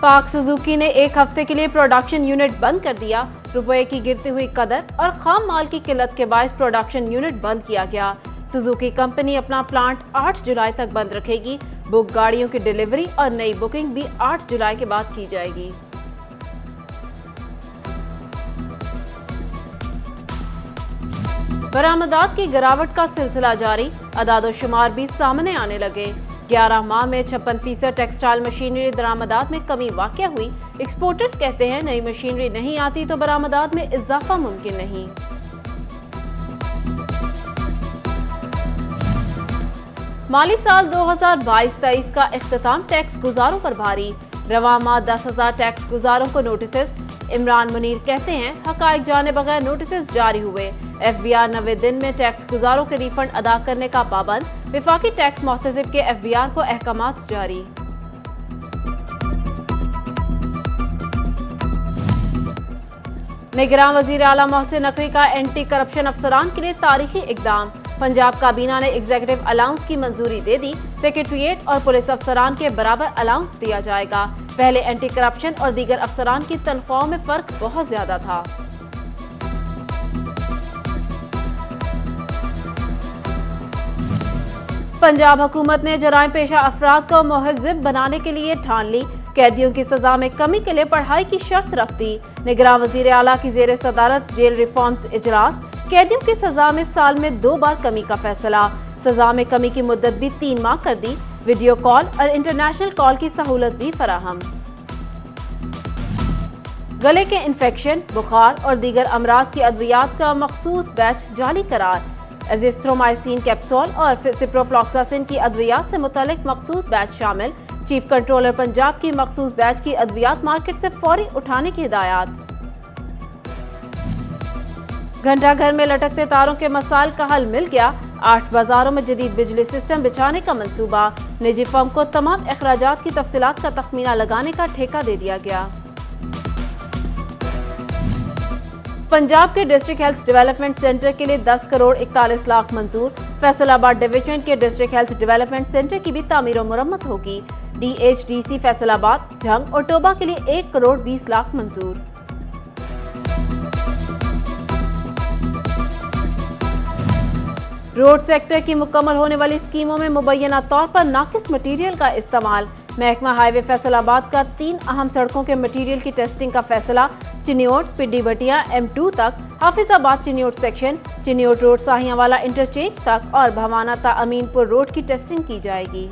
पाक सुजुकी ने एक हफ्ते के लिए प्रोडक्शन यूनिट बंद कर दिया। रुपए की गिरती हुई कदर और खाम माल की किल्लत के बायस प्रोडक्शन यूनिट बंद किया गया। सुजुकी कंपनी अपना प्लांट 8 जुलाई तक बंद रखेगी। बुक गाड़ियों की डिलीवरी और नई बुकिंग भी 8 जुलाई के बाद की जाएगी। बरामदात की गिरावट का सिलसिला जारी, अदादोशुमार भी सामने आने लगे। 11 माह में 56% टेक्सटाइल मशीनरी दरामदात में कमी वाक़या हुई। एक्सपोर्टर्स कहते हैं नई मशीनरी नहीं आती तो बरामदात में इजाफा मुमकिन नहीं। माली साल 2022-23 का इख्तिताम टैक्स गुजारों पर भारी। रवा माह 10,000 टैक्स गुजारों को नोटिस। इमरान मुनीर कहते हैं हकायक जाने बगैर नोटिस जारी हुए। एफबीआर 90 दिन में टैक्स गुजारों के रिफंड अदा करने का पाबंद। विफाकी टैक्स मोहतसिब के एफबीआर को अहकामात जारी। निगरान वजीर आला मोहसिन नकवी का एंटी करप्शन अफसरान के लिए तारीखी इकदाम। पंजाब काबीना ने एग्जीक्यूटिव अलाउंस की मंजूरी दे दी। सेक्रेटरीट और पुलिस अफसरान के बराबर अलाउंस दिया जाएगा। पहले एंटी करप्शन और दीगर अफसरान की तनख्वाहों में फर्क बहुत ज्यादा था। पंजाब हुकूमत ने जराइम पेशा अफराद को मुहज़्ज़िब बनाने के लिए ठान ली। कैदियों की सजा में कमी के लिए पढ़ाई की शर्त रख दी। निगरान वजीर आला की जेर सदारत जेल रिफॉर्म्स इजलास। कैदियों की सजा में साल में 2 बार कमी का फैसला। सजा में कमी की मुद्दत भी 3 माह कर दी। वीडियो कॉल और इंटरनेशनल कॉल की सहूलत भी फराहम। गले के इन्फेक्शन, बुखार और दीगर अमराज की अद्वियात का मखसूस बैच जाली करार। एजिथ्रोमाइसिन कैप्सूल और सिप्रोफ्लॉक्सासिन की अद्वियात से मुतल्लिक मखसूस बैच शामिल। चीफ कंट्रोलर पंजाब की मखसूस बैच की अद्वियात मार्केट से फौरी उठाने की हिदायत। घंटा घर में लटकते तारों के मसाइल का हल मिल गया। 8 बाजारों में जदीद बिजली सिस्टम बिछाने का मंसूबा। निजी फर्म को तमाम अखराजात की तफसीलात का तखमीना लगाने का ठेका दे दिया गया। पंजाब के डिस्ट्रिक्ट हेल्थ डेवलपमेंट सेंटर के लिए 10 करोड़ 41 लाख मंजूर। फैसलाबाद डिवीजन के डिस्ट्रिक्ट हेल्थ डेवलपमेंट सेंटर की भी तामीर और मुरम्मत होगी। DHDC फैसलाबाद, झंग और टोबा के लिए 1 करोड़ 20 लाख मंजूर। रोड सेक्टर की मुकम्मल होने वाली स्कीमों में मुबैना तौर पर नाकिस मटीरियल का इस्तेमाल। महकमा हाईवे फैसलाबाद का 3 अहम सड़कों के मटीरियल की टेस्टिंग का फैसला। चिन्योट पिड्डी बटिया M2 तक, Hafizabad Chiniot section, Chiniot road Sahianwala interchange तक और भवाना ता अमीनपुर रोड की टेस्टिंग की जाएगी।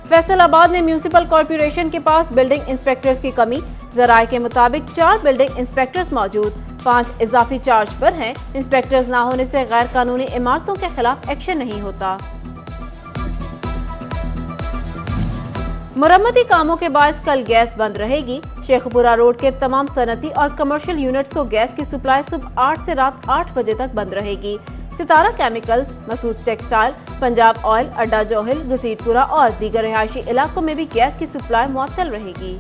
फैसलाबाद में म्यूनिसिपल कॉर्पोरेशन के पास बिल्डिंग इंस्पेक्टर्स की कमी। जराये के मुताबिक 4 बिल्डिंग इंस्पेक्टर्स मौजूद, 5 इजाफी चार्ज पर हैं। इंस्पेक्टर्स न होने से गैर कानूनी इमारतों के खिलाफ एक्शन नहीं होता। मुरम्मती कामों के बायस कल गैस बंद रहेगी। शेखपुरा रोड के तमाम सनती और कमर्शियल यूनिट्स को गैस की सप्लाई सुबह 8 से रात 8 बजे तक बंद रहेगी। Sitara chemicals, Masood textile, Punjab oil, अड्डा जोहिल, घसीटपुरा और दीगर रिहायशी इलाकों में भी गैस की सप्लाई मुअत्तल रहेगी।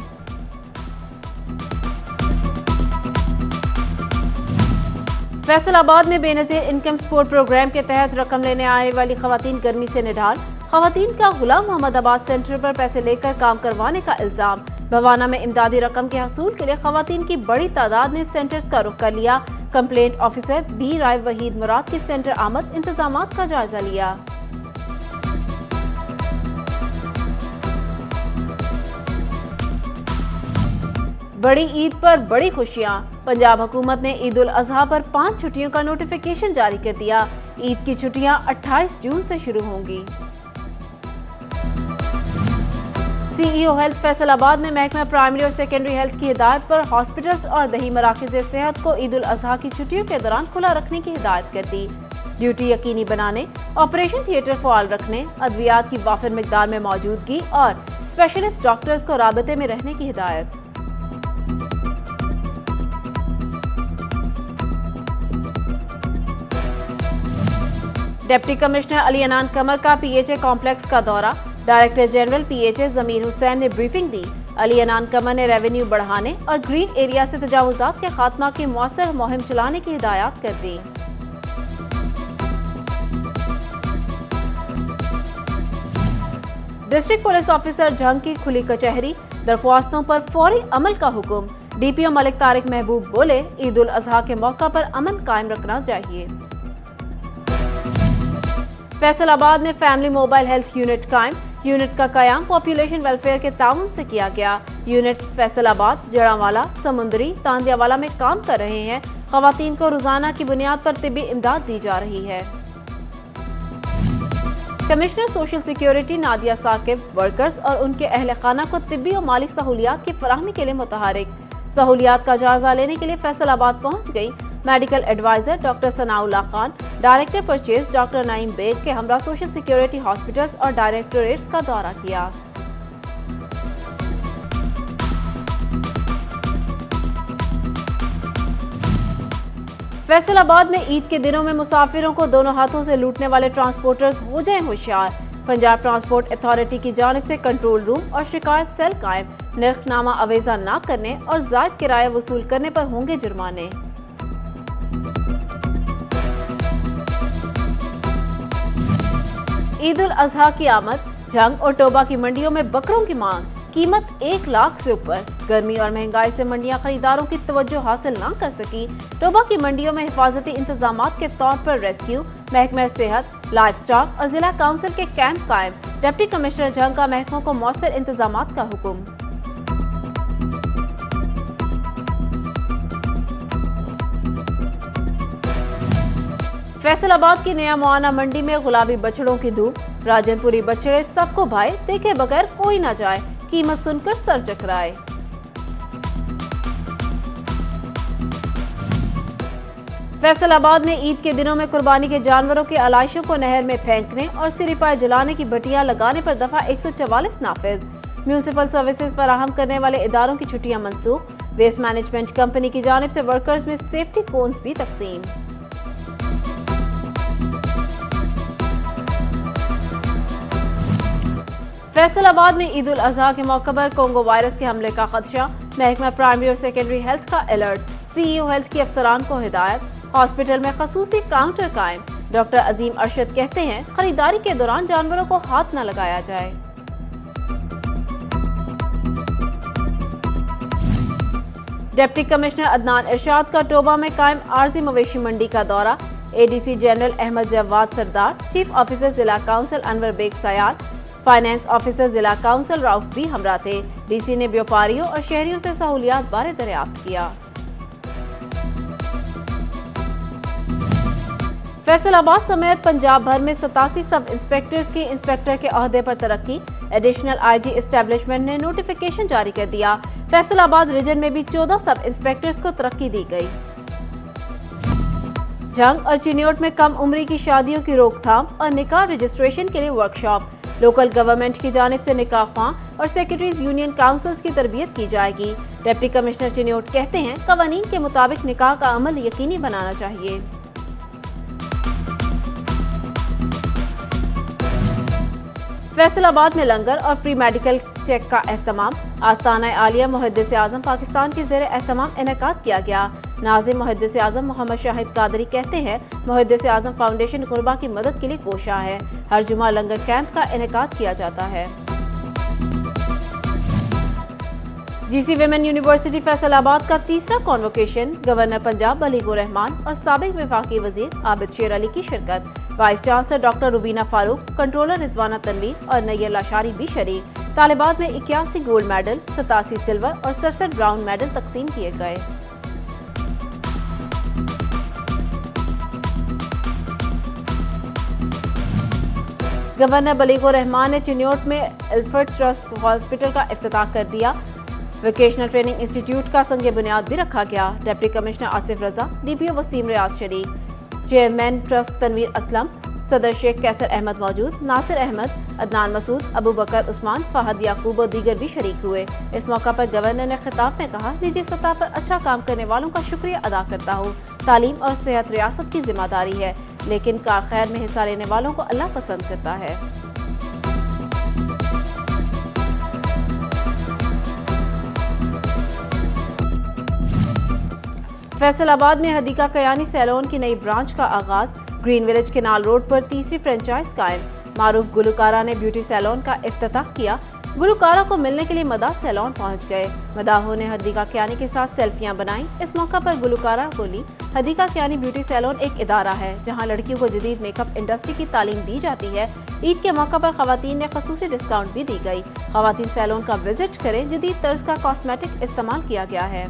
फैसलाबाद में बेनजीर इनकम सपोर्ट प्रोग्राम के तहत रकम लेने आने वाली खवातीन गर्मी से निढाल। खवातीन का गुलाम मोहम्मदाबाद सेंटर पर पैसे लेकर काम करवाने का इल्जाम। भवाना में इमदादी रकम के हसूल के लिए खवातीन की बड़ी तादाद ने सेंटर्स का रुख कर लिया। कंप्लेंट ऑफिसर बी राय वहीद मुराद की सेंटर आमद इंतजामात का जायजा लिया। बड़ी ईद पर बड़ी खुशियां। पंजाब हुकूमत ने ईद उल अजहा पर 5 छुट्टियों का नोटिफिकेशन जारी कर दिया। ईद की छुट्टियां 28 जून से शुरू होंगी। CEO हेल्थ फैसलाबाद ने महकमा प्राइमरी और सेकेंडरी हेल्थ की हिदायत पर हॉस्पिटल्स और दही मराकज़ सेहत को ईद उल अजहा की छुट्टियों के दौरान खुला रखने की हिदायत कर दी। ड्यूटी यकीनी बनाने, ऑपरेशन थिएटर फ़ाल रखने, अद्वियात की वाफिर मिकदार में मौजूदगी और स्पेशलिस्ट डॉक्टर्स को राबते में रहने की हिदायत। डिप्टी कमिश्नर अली अनान कमर का PHA कॉम्प्लेक्स का दौरा। डायरेक्टर जनरल PHA जमीर हुसैन ने ब्रीफिंग दी। अली अनान कमर ने रेवेन्यू बढ़ाने और ग्रीन एरिया से तजावुजात के खात्मा की मौसर मुहिम चलाने की हिदायत कर दी। डिस्ट्रिक्ट पुलिस ऑफिसर झंग की खुली कचहरी, दरख्वास्तों पर फौरी अमल का हुक्म। डीपीओ मलिक तारिक महबूब बोले, ईद उल अजहा के मौका पर अमन कायम रखना चाहिए। फैसलाबाद में फैमिली मोबाइल हेल्थ यूनिट कायम। यूनिट का कयाम पॉपुलेशन वेलफेयर के ताउन से किया गया। यूनिट्स फैसलाबाद, जड़ावाला, समुंदरी, तांदियावाला में काम कर रहे हैं। खवातीन को रोजाना की बुनियाद पर तिब्बी इमदाद दी जा रही है। Commissioner social security Nadia Saqib workers और उनके अहल खाना को तिब्बी और माली सहूलियात की फराहमी के लिए मुतहरिक। सहूलियात का जायजा लेने के लिए फैसलाबाद पहुंच गई। Medical adviser doctor Sanaullah Khan, director purchase doctor Naeem Baig के हमरा सोशल सिक्योरिटी हॉस्पिटल्स और डायरेक्टोरेट्स का दौरा किया। फैसलाबाद में ईद के दिनों में मुसाफिरों को दोनों हाथों से लूटने वाले ट्रांसपोर्टर्स हो जाएं होशियार। पंजाब ट्रांसपोर्ट अथॉरिटी की जानिब से कंट्रोल रूम और शिकायत सेल कायम। निर्खनामा अवेजा न करने और जायद किराया वसूल करने पर होंगे जुर्माने। ईद उल अजहा की आमद, झंग और टोबा की मंडियों में बकरों की मांग, कीमत 1 लाख से ऊपर। गर्मी और महंगाई से मंडियां खरीदारों की तवज्जो हासिल न कर सकी। टोबा की मंडियों में हिफाजती इंतजामात के तौर पर रेस्क्यू, महकमा सेहत, लाइफ स्टॉक और जिला काउंसिल के कैंप कायम। डिप्टी कमिश्नर झंग का महकमों को मौसर इंतजामात का हुक्म। फैसलाबाद की नया मुआना मंडी में गुलाबी बछड़ों की धूप। राजनपुरी बछड़े सबको भाए, देखे बगैर कोई न जाए। कीमत सुनकर सर चकराए। फैसलाबाद में ईद के दिनों में कुर्बानी के जानवरों के अलाइशों को नहर में फेंकने और सिरिपाए जलाने की बटियां लगाने पर दफा 144 नाफिज। म्यूनिसिपल सर्विसेज फराहम करने वाले इदारों की छुट्टियां मंसूख। वेस्ट मैनेजमेंट कंपनी की जानिब से वर्कर्स में सेफ्टी कोन्स भी तकसीम। फैसलाबाद में ईद उल अजहा के मौके पर कोंगो वायरस के हमले का खदशा। महकमा प्राइमरी और सेकेंडरी हेल्थ का अलर्ट। सीईओ हेल्थ की अफसरान को हिदायत। हॉस्पिटल में खसूसी काउंटर कायम। डॉक्टर अजीम अरशद कहते हैं, खरीदारी के दौरान जानवरों को हाथ न लगाया जाए। डिप्टी कमिश्नर अदनान इरशाद का टोबा में कायम आरजी मवेशी मंडी का दौरा। ADC general Ahmad Jawad Sardar, chief officer जिला council Anwar Baig Sial, finance officer जिला काउंसिल राउफ भी हमरा थे। डीसी ने व्यापारियों और शहरियों से सहूलियात बारे दरियाफ्त किया। फैसलाबाद समेत पंजाब भर में 87 सब इंस्पेक्टर्स की इंस्पेक्टर के ओहदे पर तरक्की। एडिशनल आईजी एस्टेब्लिशमेंट ने नोटिफिकेशन जारी कर दिया। फैसलाबाद रीजन में भी 14 सब इंस्पेक्टर्स को तरक्की दी गई। झंग और चिन्योट में कम उम्री की शादियों की रोकथाम और निकाह रजिस्ट्रेशन के लिए वर्कशॉप। लोकल गवर्नमेंट की जानिब से निकाह ख्वां और सेक्रेटरीज यूनियन काउंसिल्स की तरबियत की जाएगी। डिप्टी कमिश्नर चिन्योट कहते हैं, कवानीन के मुताबिक निकाह का अमल यकीनी बनाना चाहिए। फैसलाबाद में लंगर और फ्री मेडिकल चेक का एहतमाम। आस्ताना आलिया मुहद्दिस आजम पाकिस्तान के ज़ेर एहतमाम इनेकाद किया गया। नाज़िम मुहद्दिस आजम मोहम्मद शाहिद कादरी कहते हैं, मुहद्दिस आजम फाउंडेशन गुरबा की मदद के लिए कोशा है। हर जुमा लंगर कैंप का इनेकाद किया जाता है। जीसी विमेन यूनिवर्सिटी फैसलाबाद का तीसरा कॉन्वोकेशन। गवर्नर पंजाब बलीगुर रहमान और साबिक वफाकी वजीर आबिद शेर अली की शिरकत। Vice chancellor doctor Rubina Farooq, controller Rizwana Tanveer और नैयर लाशारी भी शरीक। तालिबात में 81 गोल्ड मेडल, 87 सिल्वर और 67 ब्राउन मेडल तकसीम किए गए। गवर्नर बलीगुर रहमान ने चिन्योट में एल्फर्ड ट्रस्ट हॉस्पिटल का इफ्तिताह कर दिया। वोकेशनल ट्रेनिंग इंस्टीट्यूट का संग बुनियाद भी रखा गया। डिप्टी कमिश्नर आसिफ रजा, डीपीओ वसीम रियाज शरीक, चेयरमैन ट्रस्ट तनवीर असलम, सदर शेख कैसर अहमद मौजूद, नासिर अहमद, अदनान मसूद, अबू बकर उस्मान, फहद याकूब और दीगर भी शरीक हुए। इस मौका पर गवर्नर ने खिताब में कहा, निजी सतह पर अच्छा काम करने वालों का शुक्रिया अदा करता हूँ। तालीम और सेहत रियासत की जिम्मेदारी है, लेकिन कार खैर में हिस्सा लेने वालों को अल्लाह पसंद करता है। फैसलाबाद में हदीका कयानी सैलून की नई ब्रांच का आगाज। ग्रीन विलेज केनाल रोड पर तीसरी फ्रेंचाइज कायम। मारूफ गुलकारा ने ब्यूटी सैलून का इफ्तिताह किया। गुलकारा को मिलने के लिए मदाह सैलून पहुंच गए। मदाहों ने हदीका कियानी के साथ सेल्फियां बनाई। इस मौका पर गुलकारा बोली, हदीका कियानी ब्यूटी सैलून एक इदारा है जहां लड़कियों को जदीद मेकअप इंडस्ट्री की तालीम दी जाती है। ईद के मौका पर खवातीन ने खसूसी डिस्काउंट भी दी गई। खवातीन सैलून का विजिट करें, जदीद तर्ज का कॉस्मेटिक इस्तेमाल किया गया है।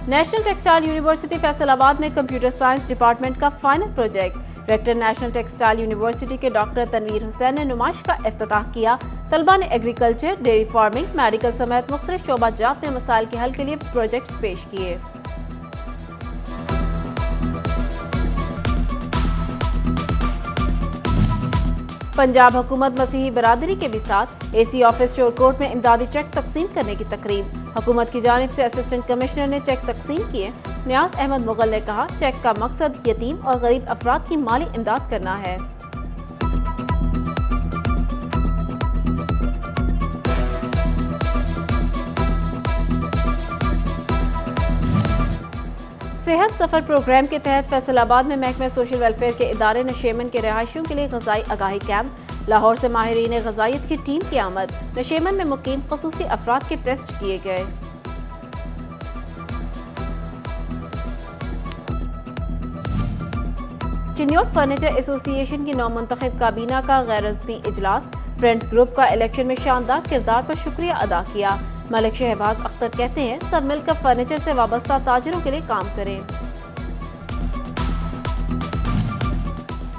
नेशनल टेक्सटाइल यूनिवर्सिटी फैसलाबाद में कंप्यूटर साइंस डिपार्टमेंट का final project. Rector national textile university के डॉक्टर तनवीर हुसैन ने नुमाइश का इफ्तिताह किया। तलबा ने एग्रीकल्चर, डेयरी फार्मिंग, मेडिकल समेत मुख्तलिफ शोबाजात में मसाइल के हल के लिए प्रोजेक्ट्स पेश किए। पंजाब हुकूमत मसीही बरादरी के भी साथ एसी ऑफिस शोरकोट में इमदादी चेक तकसीम करने की तकरीब। हुकूमत की जानिब से असिस्टेंट कमिश्नर ने चेक तकसीम किए। नियाज अहमद मुगल ने कहा, चेक का मकसद यतीम और गरीब अफराद की माली इमदाद करना है। सेहत सफर प्रोग्राम के तहत फैसलाबाद में महकमे सोशल वेलफेयर के इदारे नशेमन के रहायशियों के लिए ग़ज़ाई आगाही कैंप। लाहौर से माहिरीन ग़ज़ाइयत की टीम की आमद। नशेमन में मुकीम ख़ुसूसी अफराद के टेस्ट किए गए। चिन्योट फर्नीचर एसोसिएशन की नौमुंतखब काबीना का गैर रस्मी इजलास। फ्रेंड्स ग्रुप का इलेक्शन में शानदार किरदार पर शुक्रिया अदा किया। मलिक शहबाज अख्तर कहते हैं, सब मिलकर फर्नीचर से वाबस्ता ताजिरों के लिए काम करें।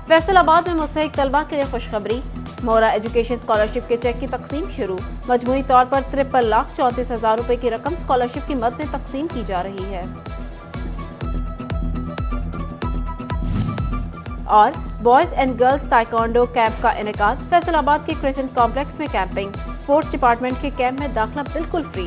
फैसलाबाद में मुस्तहिक तलबा के लिए खुशखबरी। मोरा एजुकेशन स्कॉलरशिप के चेक की तकसीम शुरू। मजमूई तौर पर 53,34,000 रुपए की रकम स्कॉलरशिप की मद में तकसीम की जा रही है। और boys and girls taekwondo camp का इनेकाद। फैसलाबाद के क्रिसेंट कॉम्प्लेक्स में कैंपिंग। स्पोर्ट्स डिपार्टमेंट के कैंप में दाखिला बिल्कुल फ्री।